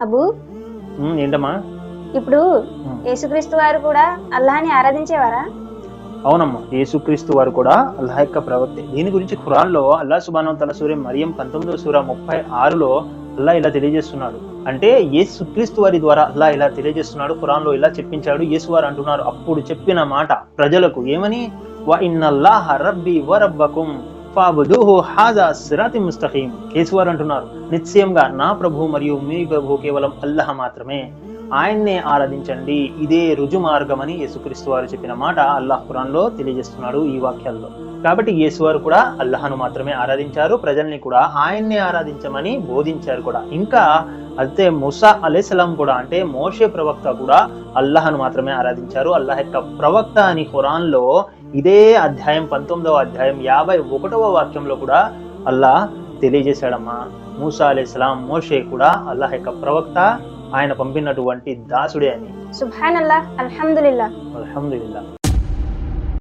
Abu, ఏంటమ్మా? ఇప్పుడు యేసుక్రీస్తు వారు కూడా అల్లాహ్ని ఆరాధించేవారా? అవునమ్మా, యేసుక్రీస్తు వారు కూడా అల్లాహ్ యొక్క ప్రవక్తే. దీని గురించి ఖురాన్లో అల్లాహ్ సుబ్హానహు వ తఆలా సూరా మరియం 19వ సూరా 36లో అల్లాహ్ ఇలా తెలియజేస్తున్నాడు. అంటే యేసుక్రీస్తు వారి ద్వారా అల్లాహ్ ఇలా తెలియజేస్తున్నాడు, ఖురాన్లో ఇలా చెప్పించాడు. యేసు వారు అంటున్నారు అప్పుడు చెప్పిన మాట ప్రజలకు ఏమని? వ ఇన్నల్లాహ రబ్బీ వ రబ్బకుం ఫఅబ్దుహు హాజా సిరాతి ముస్తఖీం. యేసు వారు అంటున్నారు నిశ్చయంగా నా ప్రభు మరియు మీ ప్రభు కేవలం అల్లాహ్ మాత్రమే, ఆయన్నే ఆరాధించండి, ఇదే రుజు మార్గం అని యేసుక్రీస్తు వారు చెప్పిన మాట అల్లాహ్ ఖురాన్లో తెలియజేస్తున్నాడు ఈ వాక్యాల్లో. కాబట్టి యేసు వారు కూడా అల్లాహ్ను మాత్రమే ఆరాధించారు, ప్రజల్ని కూడా ఆయన్నే ఆరాధించమని బోధించారు కూడా. ఇంకా అయితే మూసా అలైహిస్సలాం కూడా, అంటే మోషే ప్రవక్త కూడా అల్లాహ్ను మాత్రమే ఆరాధించారు. అల్లాహ్ యొక్క ప్రవక్త అని ఖురాన్లో ఇదే అధ్యాయం 19వ అధ్యాయం 51వ వాక్యంలో కూడా అల్లాహ్ తెలియజేశాడమ్మా. మూసా అలైహిస్సలాం, మోషే కూడా అల్లాహ్ యొక్క ప్రవక్త, ఆయన పంపినటువంటి దాసుడే అని. సుబ్హానల్లాహ్, అల్హమ్దులిల్లాహ్. అల్హమ్దులిల్లాహ్.